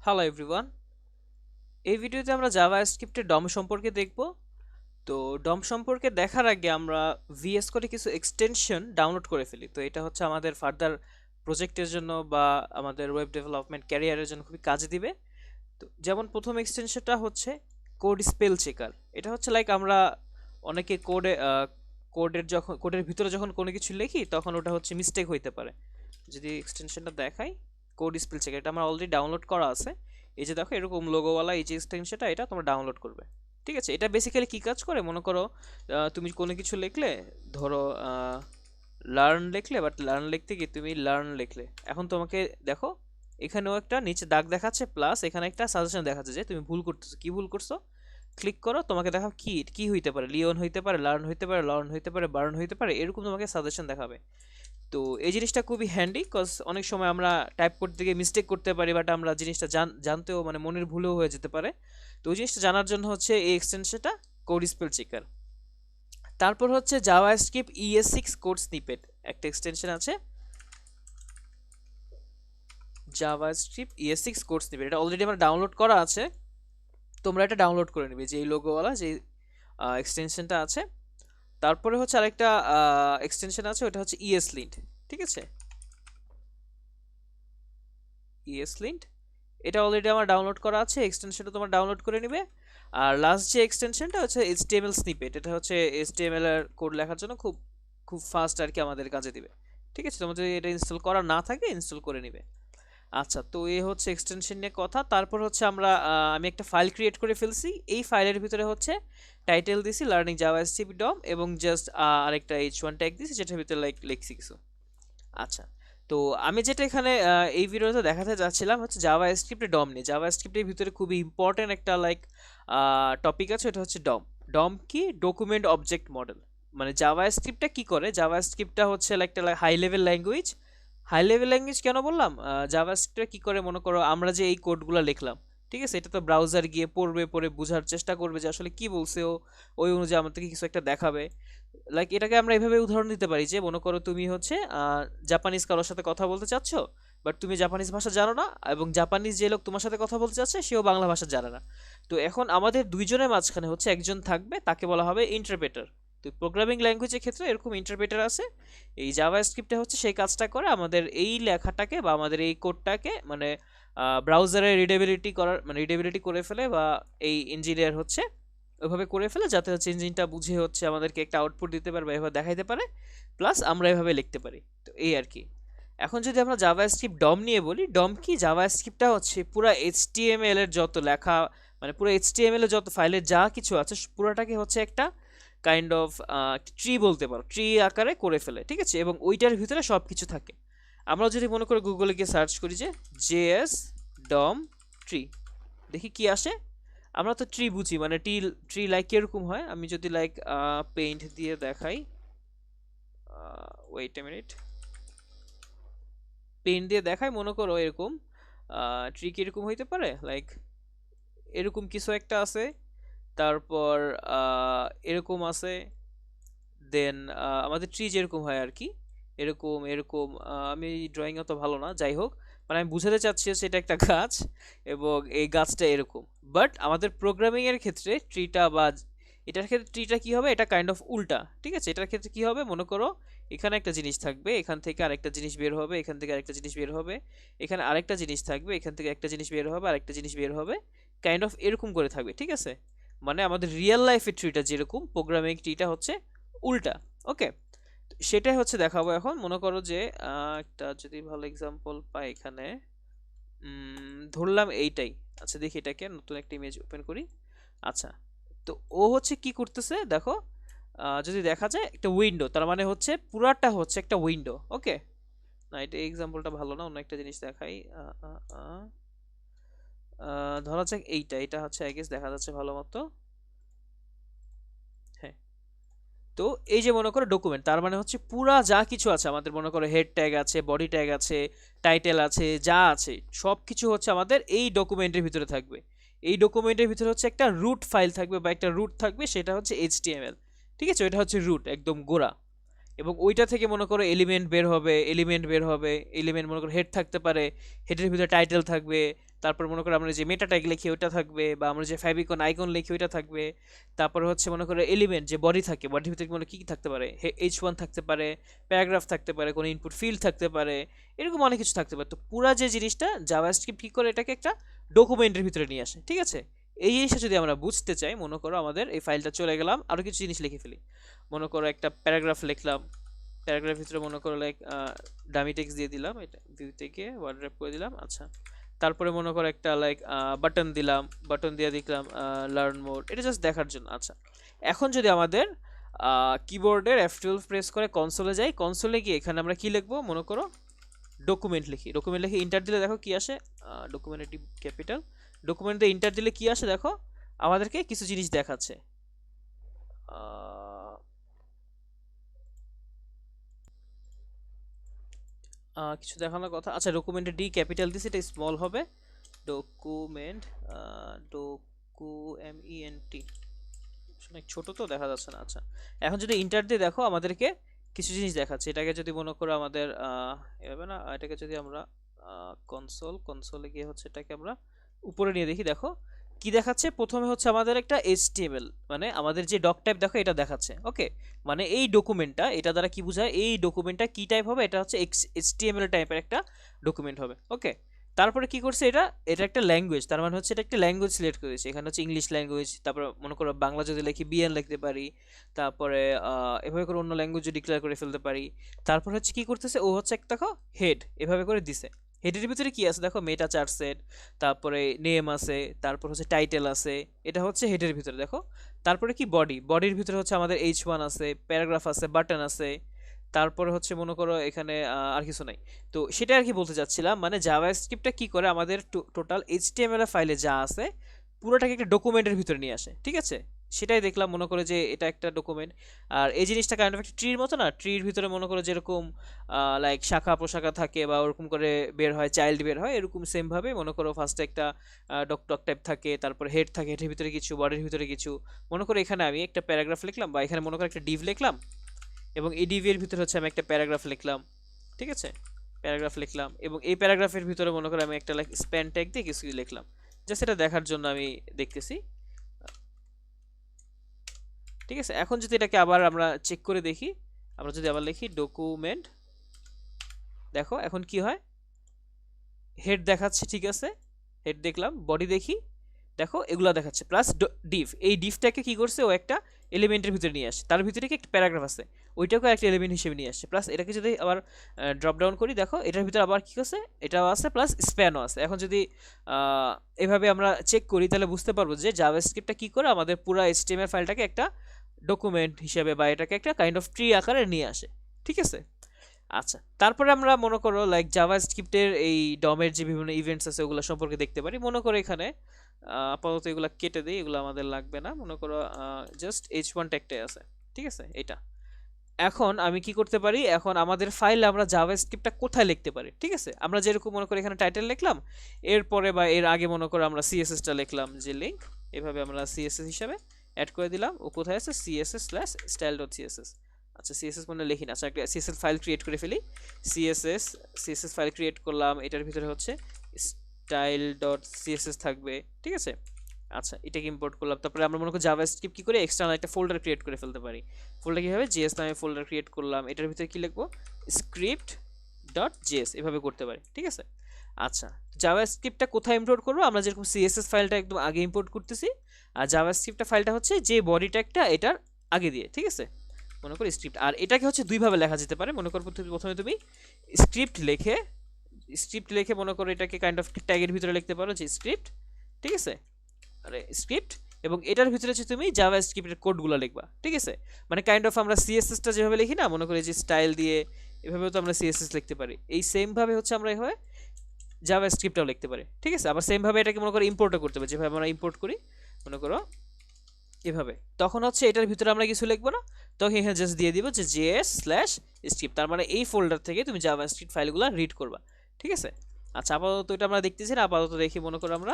Hello everyone. এই ভিডিওতে আমরা জাভাস্ক্রিপ্টের ডম সম্পর্কে দেখব। তো ডম সম্পর্কে দেখার আগে আমরা ভিএস কোডে কিছু এক্সটেনশন ডাউনলোড করে ফেলি। তো এটা হচ্ছে আমাদের ফার্দার প্রজেক্টের জন্য বা আমাদের ওয়েব ডেভেলপমেন্ট ক্যারিয়ারের জন্য খুবই কাজে দিবে। তো যেমন প্রথম এক্সটেনশনটা হচ্ছে কোড স্পেল চেকার। এটা হচ্ছে লাইক আমরা অনেকে কোডের ভিতরে যখন কোনো কিছু লিখি তখন ওটা হচ্ছে মিস্টেক হইতে পারে। যদি এক্সটেনশনটা দেখাই, কোড স্পেল চেকার, এটা আমার অলরেডি ডাউনলোড করা আছে। এই যে দেখো এরকম লোগোওয়ালা এই যে এক্সটেনশনটা, এটা তোমরা ডাউনলোড করবে। ঠিক আছে, এটা বেসিক্যালি কি কাজ করে মনে করো, তুমি কোনো কিছু লিখলে, ধরো লার্ন লিখলে, বাট লার্ন লিখতে গিয়ে তুমি লার্ন লিখলে, এখন তোমাকে দেখো এখানেও একটা নিচে দাগ দেখাচ্ছে, প্লাস এখানে একটা সাজেশন দেখাচ্ছে যে তুমি ভুল করতেছো। কি ভুল করছো? ক্লিক করো, তোমাকে দেখাও কি কি হইতে পারে, লিওন হইতে পারে, লার্ন হইতে পারে, লার্ন হইতে পারে, বার্ন হইতে পারে, এরকম তোমাকে সাজেশন দেখাবে। তো এই জিনিসটা খুবই হ্যান্ডি, কজ অনেক সময় আমরা টাইপ করতে গিয়ে মিস্টেক করতে পারি, বাট আমরা জিনিসটা জানতেও মানে মনের ভুলেও হয়ে যেতে পারে। তো ওই জিনিসটা জানার জন্য হচ্ছে এই এক্সটেনশনটা, কোড স্পেল চেকার। তারপর হচ্ছে জাভাস্ক্রিপ্ট ES6 কোড স্নিপেট, একটা এক্সটেনশন আছে জাভাস্ক্রিপ্ট ES6 কোড স্নিপেট। এটা অলরেডি আমার ডাউনলোড করা আছে, তোমরা এটা ডাউনলোড করে নেবে, যে এই লোগোওয়ালা যে এক্সটেনশনটা আছে। তারপরে হচ্ছে আরেকটা এক্সটেনশন আছে, ওটা হচ্ছে ESLint। ঠিক আছে, ESLint, এটা অলরেডি আমার ডাউনলোড করা আছে, এক্সটেনশনটা তোমার ডাউনলোড করে নিবে। আর লাস্ট যে এক্সটেনশনটা হচ্ছে HTML স্নিপেট, এটা হচ্ছে HTML এর কোড লেখার জন্য খুব খুব ফাস্ট আর কি আমাদের কাজে দিবে। ঠিক আছে, তোমার যদি এটা ইনস্টল করা না থাকে ইনস্টল করে নিবে। আচ্ছা, তো এই হচ্ছে এক্সটেনশন নিয়ে কথা। তারপর হচ্ছে আমি একটা ফাইল ক্রিয়েট করে ফেলছি। এই ফাইলের ভিতরে হচ্ছে টাইটেল দিছি লার্নিং জাভাস্ক্রিপ্ট ডম, এবং জাস্ট আরেকটা H1 ট্যাগ দিছি, যেটার ভিতরে লাইক লিখছি কিছু। আচ্ছা, তো আমি যেটা এখানে এই ভিডিওতে দেখাতে যাচ্ছিলাম হচ্ছে জাভাস্ক্রিপ্টের ডম নিয়ে। জাভাস্ক্রিপ্টের ভিতরে খুবই ইম্পর্টেন্ট একটা লাইক টপিক আছে, ওটা হচ্ছে ডম। ডম কি? Document object model. মানে জাভাস্ক্রিপ্টটা কি করে, জাভাস্ক্রিপ্টটা হচ্ছে একটা high level language. High level language কেন বললাম? জাভাস্ক্রিপ্টটা কি করে, মনে করো আমরা যে এই কোডগুলো লিখলাম, ঠিক আছে, এটা তো ব্রাউজার গিয়ে পড়বে, পড়ে বোঝার চেষ্টা করবে যে আসলে কি বলছে ও, ওই অনুযায়ী আমাদেরকে কিছু একটা দেখাবে। লাইক এটাকে আমরা এভাবে উদাহরণ দিতে পারি যে মনে করো তুমি হচ্ছে জাপানিজ কারোর সাথে কথা বলতে চাচ্ছ, বাট তুমি জাপানিজ ভাষা জানো না, এবং জাপানিজ যে লোক তোমার সাথে কথা বলতে চাচ্ছে সেও বাংলা ভাষা জানে না। তো এখন আমাদের দুইজনের মাঝখানে হচ্ছে একজন থাকবে, তাকে বলা হবে ইন্টারপ্রেটার। তো প্রোগ্রামিং ল্যাঙ্গুয়েজের ক্ষেত্রে এরকম ইন্টারপ্রেটার আছে। এই জাভা স্ক্রিপ্টে হচ্ছে সেই কাজটা করে, আমাদের এই লেখাটাকে বা আমাদের এই কোডটাকে মানে ব্রাউজারে রিডেবিলিটি করে ফেলে, বা এই ইঞ্জিনিয়ার হচ্ছে ওইভাবে করে ফেলে যাতে হচ্ছে ইঞ্জিনটা বুঝে হচ্ছে আমাদেরকে একটা আউটপুট দিতে পারে বা এভাবে দেখাইতে পারে, প্লাস আমরা এভাবে লিখতে পারি। তো এই আর কি। এখন যদি আমরা জাভাস্ক্রিপ্ট ডম নিয়ে বলি, ডম কি? জাভাস্ক্রিপ্টটা হচ্ছে পুরো এইচটিএমএল এর যত লেখা, মানে পুরো এইচটিএমএল এর যত ফাইলে যা কিছু আছে পুরোটাকে হচ্ছে একটা কাইন্ড অফ ট্রি বলতে পারো, ট্রি আকারে করে ফেলে। ঠিক আছে, এবং ওইটার ভিতরে সব কিছু থাকে। আমরা যদি মনে করি গুগলে গিয়ে সার্চ করি যে জেএস ডম ট্রি, দেখি কি আসে। আমরা তো ট্রি বুঝি, মানে ট্রি, ট্রি লাইক এরকম হয়। আমি যদি লাইক পেইন্ট দিয়ে দেখাই, ওয়েট এ মিনিট, পেইন্ট দিয়ে দেখাই, মনে করো এরকম ট্রি কিরকম হইতে পারে, লাইক এরকম কিছু একটা আছে, তারপর এরকম আছে, দেন আমাদের ট্রি যেরকম হয় আর কি, এরকম এরকম। আমি ড্রয়িং অত ভালো না, যাই হোক, মানে আমি বুঝাতে চাচ্ছি যে এটা একটা গাছ, এবং এই গাছটা এরকম। বাট আমাদের প্রোগ্রামিং এর ক্ষেত্রে ট্রিটা বা এটার ক্ষেত্রে ট্রিটা কি হবে, এটা কাইন্ড অফ উল্টা। ঠিক আছে, এটার ক্ষেত্রে কি হবে, মনে করো এখানে একটা জিনিস থাকবে, এখান থেকে আরেকটা জিনিস বের হবে, এখান থেকে আরেকটা জিনিস বের হবে, এখানে আরেকটা জিনিস থাকবে, এখান থেকে একটা জিনিস বের হবে, আরেকটা জিনিস বের হবে, কাইন্ড অফ এরকম করে থাকবে। ঠিক আছে, মানে আমাদের রিয়েল লাইফের ট্রিটা যেরকম, প্রোগ্রামিং ট্রিটা হচ্ছে উল্টা। ওকে, সেটাই হচ্ছে দেখাবো এখন। মনে করো যে একটা যদি ভালো এক্সাম্পল পাই এখানে, ধরলাম এইটাই। আচ্ছা, দেখি এটাকে নতুন একটা ইমেজ ওপেন করি। আচ্ছা, তো ও হচ্ছে কি করতেছে দেখো, যদি দেখা যায় একটা উইন্ডো, তার মানে হচ্ছে পুরাটা হচ্ছে একটা উইন্ডো। ওকে, না এটা এক্সাম্পলটা ভালো না, অন্য একটা জিনিস দেখাই। ধরা যাক এইটা, এটা হচ্ছে আই গেস দেখা যাচ্ছে ভালো মতো। হ্যাঁ, তো এই যে মনে করো ডকুমেন্ট, তার মানে হচ্ছে পুরা যা কিছু আছে আমাদের, মনে করো হেড ট্যাগ আছে, বডি ট্যাগ আছে, টাইটেল আছে, যা আছে সব কিছু হচ্ছে আমাদের এই ডকুমেন্টের ভিতরে থাকবে। এই ডকুমেন্টের ভিতরে হচ্ছে একটা রুট ফাইল থাকবে বা একটা রুট থাকবে, সেটা হচ্ছে এইচটিএমএল। ঠিক আছে, এটা হচ্ছে রুট, একদম গোড়া। এবং ওইটা থেকে মনে করো এলিমেন্ট বের হবে, এলিমেন্ট মনে করো হেড থাকতে পারে, হেডের ভিতরে টাইটেল থাকবে, তারপর মনে করো আমরা যে মেটা ট্যাগ লিখি ওইটা থাকবে, বা আমরা যে ফ্যাবিকন আইকন লিখি ওইটা থাকবে। তারপর হচ্ছে মনে করো এলিমেন্ট যে বডি থাকে, বডির ভিতরে মনে কি কি থাকতে পারে, H1 থাকতে পারে, প্যারাগ্রাফ থাকতে পারে, কোনো ইনপুট ফিল্ড থাকতে পারে, এরকম অনেক কিছু থাকতে পারে। তো পুরা যে জিনিসটা জাভাস্ক্রিপ্ট কি করে এটাকে একটা ডকুমেন্টের ভিতরে নিয়ে আসে, ঠিক আছে? এই জিনিসটা যদি আমরা বুঝতে চাই, মনে করো আমাদের এই ফাইলটা চলে গেলাম, আরো কিছু জিনিস লিখে ফেলি। মনে করো একটা প্যারাগ্রাফ লিখলাম, প্যারাগ্রাফের ভিতরে মনে করো লাইক ডামি টেক্সট দিয়ে দিলাম, এটা ভিউ থেকে ওয়ার্ড র‍্যাপ করে দিলাম। আচ্ছা, তারপরে মনে করো একটা লাইক বাটন দিলাম, বাটন দিয়ে দেখলাম লার্ন মোর, এটা জাস্ট দেখার জন্য। আচ্ছা, এখন যদি আমাদের কিবোর্ডের F12 প্রেস করে কনসোলে যাই, কনসোলে গিয়ে এখানে আমরা কি লিখবো, মনে করো ডকুমেন্ট লিখি, ডকুমেন্ট লিখে ইন্টার দিলে দেখো কি আসে, ডকুমেন্টেটিভ ক্যাপিটাল, ডকুমেন্ট দিয়ে ইন্টার দিলে কি আসে দেখো, আমাদেরকে কিছু জিনিস দেখাচ্ছে। কিছু দেখানোর কথা। আচ্ছা, ডকুমেন্টে ডি ক্যাপিটাল দিছি, এটা স্মল হবে, ডকুমেন্ট, ডকুমেন্ট অনেক ছোট তো দেখা যাচ্ছে না। আচ্ছা, এখন যদি ইন্টার দিয়ে দেখো আমাদেরকে কিছু জিনিস দেখাচ্ছে। এটাকে যদি মনে করো আমাদের এভাবে না, এটাকে যদি আমরা কনসোলে গিয়ে হচ্ছে এটাকে আমরা উপরে নিয়ে দেখি, দেখো কি দেখাচ্ছে। প্রথমে হচ্ছে আমাদের একটা HTML, মানে আমাদের যে ডক টাইপ দেখো এটা দেখাচ্ছে। ওকে, মানে এই ডকুমেন্টটা, এটা দ্বারা কি বোঝায়, এই ডকুমেন্টটা কি টাইপ হবে, এটা হচ্ছে HTML টাইপের একটা ডকুমেন্ট হবে। ওকে, তারপরে কি করছে, এটা এটা একটা ল্যাঙ্গুয়েজ, তার মানে হচ্ছে এটা একটা ল্যাঙ্গুয়েজ সিলেক্ট করেছে। এখানে হচ্ছে ইংলিশ ল্যাঙ্গুয়েজ, তারপর মনে করো বাংলা যদি লিখি বিএন লিখতে পারি, তারপরে এভাবে করে অন্য ল্যাঙ্গুয়েজও ডিক্লেয়ার করে ফেলতে পারি। তারপর হচ্ছে কি করতেছে, ও হচ্ছে একটা দেখো হেড এভাবে করে দিছে। হেডের ভিতরে কি আছে দেখো, মেটা চার্ট সেট, তারপরে নেম আছে, তারপর হচ্ছে টাইটেল আছে, এটা হচ্ছে হেডের ভিতরে দেখো। তারপরে কি বডি, বডির ভিতরে হচ্ছে আমাদের H1 আছে, প্যারাগ্রাফ আছে, বাটন আছে, তারপরে হচ্ছে মনে করো এখানে আর কিছু নাই। তো সেটা আর কি বলতে চাচ্ছিলাম, মানে জাভাস্ক্রিপ্টটা কি করে আমাদের টোটাল HTML ফাইলে যা আছে পুরোটাকে একটা ডকুমেন্টের ভিতরে নিয়ে আসে, ঠিক আছে? সেটাই দেখলাম, মনে করে যে এটা একটা ডকুমেন্ট। আর এই জিনিসটা কাইন্ড অফ একটা ট্রির মতো না, ট্রির ভিতরে মনে করো যেরকম লাইক শাখা প্রশাখা থাকে বা ওরকম করে বের হয়, চাইল্ড বের হয়, এরকম সেম ভাবে মনে করো ফার্স্টে একটা ডক টক টাইপ থাকে, তারপরে হেড থাকে, হেডের ভিতরে কিছু, বডির ভিতরে কিছু। মনে করো এখানে আমি একটা প্যারাগ্রাফ লিখলাম, বা এখানে মনে করো একটা ডিভ লিখলাম, এবং এই ডিভ এর ভিতরে হচ্ছে আমি একটা প্যারাগ্রাফ লিখলাম, ঠিক আছে? প্যারাগ্রাফ লিখলাম, এবং এই প্যারাগ্রাফের ভিতরে মনে করো আমি একটা লাইক স্প্যান ট্যাগ দিয়ে কিছু লিখলাম, জাস্ট এটা দেখার জন্য আমি দেখতেছি, ঠিক আছে? এখন যদি এটাকে আবার আমরা চেক করে দেখি, আমরা যদি আবার লিখি ডকুমেন্ট, দেখো এখন কি হয়, হেড দেখাচ্ছে, ঠিক আছে? হেড দেখলাম, বডি দেখি, দেখো এগুলা দেখাচ্ছে, প্লাস ডিভ, এই ডিভটাকে কি করছে, ও একটা এলিমেন্টের ভিতরে নিয়ে আসে, তার ভিতরে কি একটা প্যারাগ্রাফ আছে, ওইটাকে একটা এলিমেন্ট হিসেবে নিয়ে আসছে, প্লাস এটাকে যদি আবার ড্রপ ডাউন করি, দেখো এটার ভিতরে আবার কি করছে, এটাও আছে, প্লাস স্প্যানও আছে। এখন যদি এভাবে আমরা চেক করি, তাহলে বুঝতে পারবো যে জাভাস্ক্রিপ্টটা কি করে আমাদের পুরো HTML ফাইলটাকে একটা ডকুমেন্ট হিসেবে, বা এটাকে একটা কাইন্ড অফ ট্রি আকারে নিয়ে আসে, ঠিক আছে? আচ্ছা, তারপরে আমরা মনে করো লাইক জাভাস্ক্রিপ্টের এই ডমের যে বিভিন্ন ইভেন্টস আছে ওগুলো সম্পর্কে দেখতে পারি। মনে করো এখানে আপাতত এগুলো কেটে দিই, এগুলো আমাদের লাগবে না। মনে করো জাস্ট H1 ট্যাগটাই আছে, ঠিক আছে? এটা এখন আমি কি করতে পারি, এখন আমাদের ফাইলে আমরা জাভাস্ক্রিপ্টটা কোথায় লিখতে পারি, ঠিক আছে? আমরা যেরকম মনে করি এখানে টাইটেল লিখলাম, এরপরে বা এর আগে মনে করো আমরা CSSটা লিখলাম, যে লিঙ্ক, এভাবে আমরা CSS হিসাবে অ্যাড করে দিলাম। ও কোথায় আছে, css/style.css। আচ্ছা, CSS মনে লিখি না, আচ্ছা একটা CSS ফাইল ক্রিয়েট করে ফেলি। CSS ফাইল ক্রিয়েট করলাম, এটার ভিতরে হচ্ছে style.css থাকবে, ঠিক আছে? আচ্ছা, এটাকে ইম্পোর্ট করলাম। তারপরে আমরা মনে করি জাভাস্ক্রিপ্ট কি করে এক্সটার্নাল একটা ফোল্ডার ক্রিয়েট করে ফেলতে পারি। ফোল্ডার কিভাবে, জেএস নামে ফোল্ডার ক্রিয়েট করলাম, এটার ভিতরে কি লিখবো, script.js, এভাবে করতে পারি, ঠিক আছে? আচ্ছা, জাভাস্ক্রিপ্টটা কোথায় ইম্পোর্ট করবো, আমরা যেরকম CSS ফাইলটা একদম আগে ইম্পোর্ট করতেছি, আর জাভাস্ক্রিপ্টটা ফাইলটা হচ্ছে যে বডি ট্যাগটা এটার আগে দিয়ে, ঠিক আছে? মনে করি স্ক্রিপ্ট, আর এটাকে হচ্ছে দুইভাবে লেখা যেতে পারে। মনে করো প্রথমে তুমি স্ক্রিপ্ট লিখে মনে করো এটাকে কাইন্ড অফ ট্যাগের ভিতরে লিখতে পারো যে স্ক্রিপ্ট, ঠিক আছে? আরে স্ক্রিপ্ট, এবং এটার ভিতরে হচ্ছে তুমি জাভাস্ক্রিপ্টের কোডগুলো লিখবা, ঠিক আছে? মানে কাইন্ড অফ আমরা CSSটা যেভাবে লিখি না, মনে করি যে স্টাইল দিয়ে, এভাবেও তো আমরা CSS লিখতে পারি। এই সেম ভাবে হচ্ছে আমরা এভাবে জাভাস্ক্রিপ্টটাও লিখতে পারি, ঠিক আছে? আবার সেম ভাবে এটাকে মনে করো ইম্পোর্টও করতে পারি, যেভাবে আমরা ইম্পোর্ট করি মনে করো এভাবে। তখন হচ্ছে এটার ভিতরে আমরা কিছু লিখবো না, তখন এখানে জাস্ট দিয়ে দিব যে js/script, তার মানে এই ফোল্ডার থেকে তুমি জাভাস্ক্রিপ্ট ফাইলগুলো রিড করবা, ঠিক আছে? আচ্ছা, আপাতত এটা আমরা দেখতেছি না, আপাতত দেখি মনে করো আমরা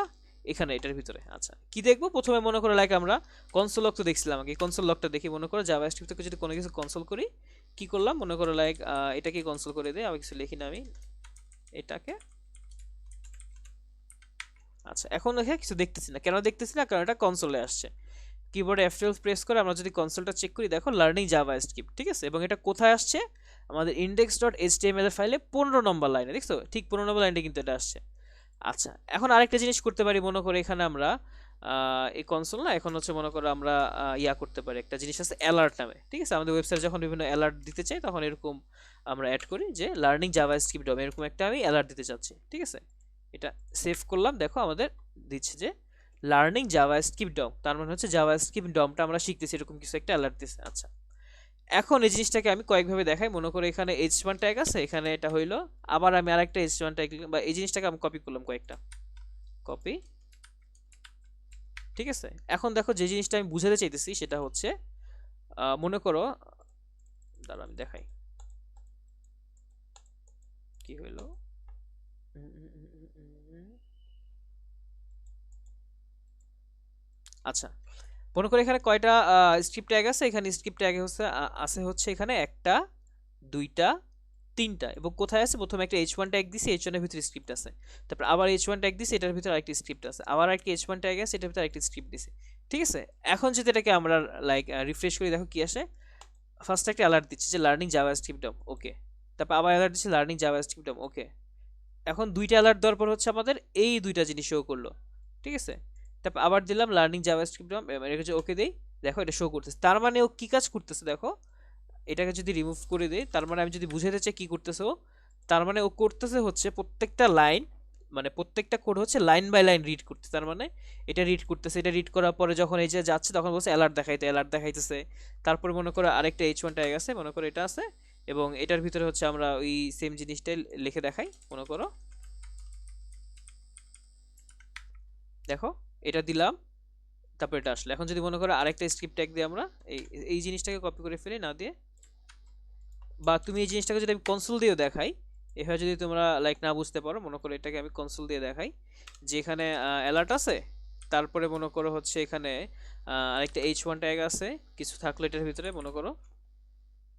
এখানে এটার ভিতরে। আচ্ছা, কি দেখবো, প্রথমে মনে করো লাইক আমরা কনসোল লগ তো দেখছিলাম আগে, কনসোল লগটা দেখি, মনে করো জাভাস্ক্রিপ্ট থেকে যদি কোনো কিছু কনসোল করি, কি করলাম মনে করো লাইক এটাকে কনসোল করে দেই, আমি কিছু লিখি না আমি এটাকে। আচ্ছা এখন দেখে কিছু দেখতেছি না, কেন দেখতেছি না, কারণ এটা কনসোলে আসছে। কিবোর্ডে F12 প্রেস করে আমরা যদি কনসোলটা চেক করি, দেখো লার্নিং জাভাস্ক্রিপ্ট, ঠিক আছে, এবং এটা কোথায় আসছে আমাদের index.html এর ফাইলে 15 নম্বর লাইনে, দেখছো ঠিক 15 নম্বর লাইনে কিন্তু এটা আসছে। আচ্ছা এখন আরেকটা জিনিস করতে পারি, মনে করে এখানে আমরা এই কনসোল না, এখন হচ্ছে মনে করো আমরা ইয়া করতে পারি, একটা জিনিস আছে অ্যালার্ট নামে, ঠিক আছে, আমাদের ওয়েবসাইট যখন বিভিন্ন অ্যালার্ট দিতে চাই তখন এরকম আমরা অ্যাড করি যে লার্নিং জাভাস্ক্রিপ্ট ডম, এরকম একটা আমি অ্যালার্ট দিতে চাচ্ছি, ঠিক আছে। এটা সেভ করলাম, দেখো আমাদের দিচ্ছে যে লার্নিং জাভাস্ক্রিপ্ট ডম, তার মানে হচ্ছে জাভাস্ক্রিপ্ট ডমটা আমরা শিখতেছি, এরকম কিছু একটা অ্যালার্ট দিচ্ছে। আচ্ছা এখন এই জিনিসটাকে আমি কয়েকভাবে দেখাই, মনে করো এখানে h1 ট্যাগ আছে, এখানে এটা হইলো, আবার আমি আরেকটা h1 ট্যাগ বা এই জিনিসটাকে আমি কপি করলাম কয়েকটা, কপি, ঠিক আছে। এখন দেখো যে জিনিসটা আমি বুঝাতে চাইতেছি সেটা হচ্ছে মনে করো, দাঁড়া আমি দেখাই কি হইলো। আচ্ছা মনে করো এখানে কয়টা স্ক্রিপ্ট ট্যাগ আছে, এখানে স্ক্রিপ্ট ট্যাগ হচ্ছে আছে হচ্ছে এখানে একটা, দুইটা, তিনটা, এবং কোথায় আছে, প্রথমে একটা h1 ট্যাগ দিছি, h1 এর ভিতরে স্ক্রিপ্ট আছে, তারপর আবার h1 ট্যাগ দিছি, এটার ভিতরে আরেকটি স্ক্রিপ্ট আছে, আবার আরেকটি h1 ট্যাগ আছে, এটার ভিতরে আরেকটি স্ক্রিপ্ট দিছি, ঠিক আছে। এখন যদি এটাকে আমরা লাইক রিফ্রেশ করি, দেখো কি আসে, ফার্স্ট একটা অ্যালার্ট দিচ্ছে যে লার্নিং জাভাস্ক্রিপ্ট ডম, ওকে, তারপর আবার অ্যালার্ট দিচ্ছে লার্নিং জাভাস্ক্রিপ্ট ডম, ওকে। এখন দুইটা অ্যালার্ট দেওয়ার পর হচ্ছে আমাদের এই দুইটা জিনিস শো করলো, ঠিক আছে। তারপর আবার দিলাম লার্নিং জাভাস্ক্রিপ্ট ডম, এটাকে যে ওকে দেই, দেখো এটা শো করতেছে, তার মানে ও কি কাজ করতেছে দেখো, এটাকে যদি রিমুভ করে দেই, তার মানে আমি যদি বুঝাতে চাই কি করতেছে ও, তার মানে ও করতেছে হচ্ছে প্রত্যেকটা লাইন, মানে প্রত্যেকটা কোড হচ্ছে লাইন বাই লাইন রিড করতে, তার মানে এটা রিড করতেছে, এটা রিড করার পরে যখন এই যে যাচ্ছে তখন বলছে অ্যালার্ট দেখাইতে, অ্যালার্ট দেখাইতেছে। তারপরে মনে করো আরেকটা h1 ট্যাগ আছে, মনে করো এটা আছে, এবং এটার ভিতরে হচ্ছে আমরা ওই সেম জিনিসটাই লিখে দেখাই, মনে করো দেখো এটা দিলাম, তারপর এটা আসলে। এখন যদি মনে করো আরেকটা স্ক্রিপ্ট ট্যাগ দিয়ে আমরা এই এই জিনিসটাকে কপি করে ফেলি না দিয়ে, বা তুমি এই জিনিসটাকে যদি আমি কনসোল দিয়েও দেখাই, এভাবে যদি তোমরা লাইক না বুঝতে পারো, মনে করো এটাকে আমি কনসোল দিয়ে দেখাই, যে এখানে অ্যালার্ট আছে, তারপরে মনে করো হচ্ছে এখানে আরেকটা h1 ট্যাগ আছে, কিছু থাকলো এটার ভিতরে মনে করো,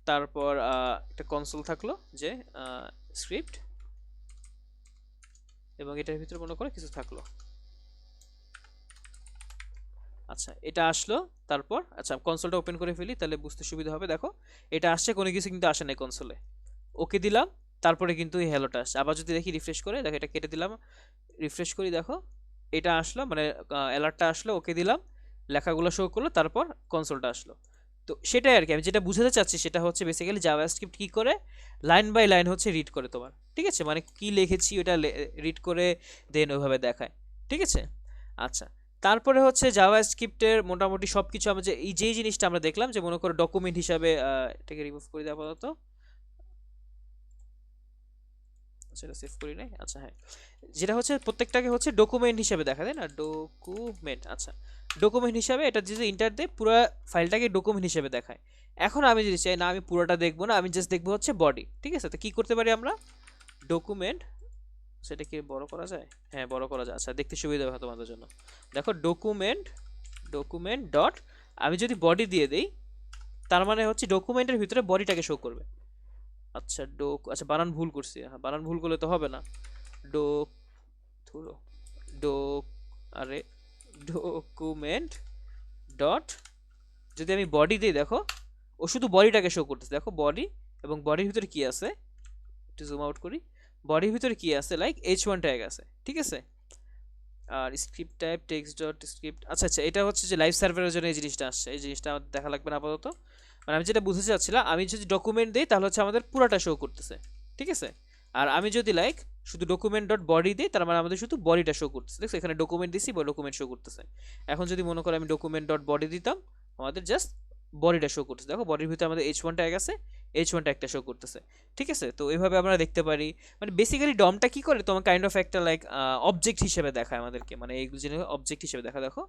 তারপর একটা কনসোল থাকলো যে স্ক্রিপ্ট, এবং এটার ভিতরে মনে করো কিছু থাকলো। আচ্ছা এটা আসলো, তারপর আচ্ছা কনসোলটা ওপেন করে ফেলি তাহলে বুঝতে সুবিধা হবে, দেখো এটা আসছে, কোনো কিছু কিন্তু আসে নাই কনসোলে, ওকে দিলাম, তারপরে কিন্তু এই হ্যালোটা আসছে। আবার যদি দেখি রিফ্রেশ করে, দেখো এটা কেটে দিলাম, রিফ্রেশ করি, দেখো এটা আসলো, মানে অ্যালার্টটা আসলো, ওকে দিলাম, লেখাগুলো শো করলো, তারপর কনসোলটা আসলো। তো সেটাই আর কি আমি যেটা বুঝাতে চাচ্ছি, সেটা হচ্ছে বেসিক্যালি জাভাস্ক্রিপ্ট কি করে লাইন বাই লাইন হচ্ছে রিড করে তোমার, ঠিক আছে, মানে কি লিখেছি ওটা রিড করে দেন ওইভাবে দেখায়, ঠিক আছে। আচ্ছা তারপরে হচ্ছে জাভাস্ক্রিপ্টের মোটামুটি সবকিছু আমরা যে এই যেই জিনিসটা আমরা দেখলাম, যে মনে করো ডকুমেন্ট হিসাবে এটাকে রিমুভ করে দেওয়া আপাতত, সেটা সেভ করি নাই, আচ্ছা হ্যাঁ, যেটা হচ্ছে প্রত্যেকটাকে হচ্ছে ডকুমেন্ট হিসেবে দেখা যায় না, ডকুমেন্ট, আচ্ছা ডকুমেন্ট হিসাবে এটা যদি ইন্টার দেয় পুরো ফাইলটাকে ডকুমেন্ট হিসেবে দেখায়। এখন আমি যদি চাই না আমি পুরোটা দেখবো না, আমি জাস্ট দেখবো হচ্ছে বডি, ঠিক আছে, তো কি করতে পারি আমরা, ডকুমেন্ট, সেটা কি বড় করা যায়, হ্যাঁ বড় করা যায়, আচ্ছা দেখতে সুবিধা হবে তোমাদের জন্য, দেখো ডকুমেন্ট, ডকুমেন্ট ডট, আমি যদি বডি দিয়ে দেই, তার মানে হচ্ছে ডকুমেন্টের ভিতরে বডিটাকে শো করবে। আচ্ছা আচ্ছা বানান ভুল করছি, হ্যাঁ বানান ভুল করলে তো হবে না, ডোক ধরো ডোক, আরে ডকুমেন্ট ডট, যদি আমি বডি দিই, দেখো ও শুধু বডিটাকে শো করতেছে, দেখো বডি, এবং বডির ভিতরে কি আছে, একটু জুম আউট করি, বডির ভিতরে কি আছে, লাইক h1 ট্যাগ আছে, ঠিক আছে। আর script type text dot script, আচ্ছা আচ্ছা এটা হচ্ছে যে লাইভ সার্ভারের জন্য এই জিনিসটা আসছে, এই জিনিসটা আমাদের দেখা লাগবে না আপাতত, মানে আমি যেটা বুঝতে চাচ্ছিলাম, আমি যদি ডকুমেন্ট দিই তাহলে হচ্ছে আমাদের পুরোটা শো করতেছে, ঠিক আছে। আর আমি যদি লাইক শুধু ডকুমেন্ট ডট বডি দিই, তার মানে আমাদের শুধু বডিটা শো করতেছে, দেখছো এখানে ডকুমেন্ট দিছি বা ডকুমেন্ট শো করতেছে। এখন যদি মনে করো আমি ডকুমেন্ট ডট বডি দিতাম, আমাদের জাস্ট বডিটা শো করতেছে, দেখো বডির ভিতরে আমাদের h1 ট্যাগ আছে, h1 ট্যাগটা শো করতেছে, ঠিক আছে। তো এইভাবে আমরা দেখতে পারি, মানে বেসিক্যালি ডমটা কি করে তোমার কাইন্ড অফ একটা লাইক অবজেক্ট হিসেবে দেখায় আমাদেরকে, মানে এইগুলো জিনিস অবজেক্ট হিসেবে দেখা, দেখো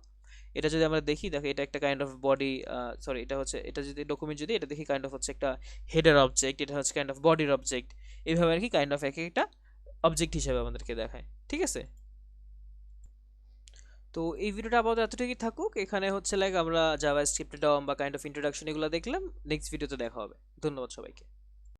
এটা যদি আমরা দেখি, দেখো এটা একটা কাইন্ড অফ বডি, সরি এটা হচ্ছে, এটা যদি ডকুমেন্ট যদি এটা দেখি কাইন্ড অফ হচ্ছে একটা হেডার অবজেক্ট, এটা হচ্ছে কাইন্ড অফ বডির অবজেক্ট, এইভাবে আর কি কাইন্ড অফ এক একটা অবজেক্ট হিসেবে আমাদেরকে দেখায়, ঠিক আছে। তো এই ভিডিওটা আপাতত এতটুকুই থাকুক। এখানে হচ্ছে লাইক আমরা জাভাস্ক্রিপ্টের ডম বা কাইন্ড অফ ইন্ট্রোডাকশন এগুলো দেখলাম। নেক্সট ভিডিওতে দেখা হবে। ধন্যবাদ সবাইকে।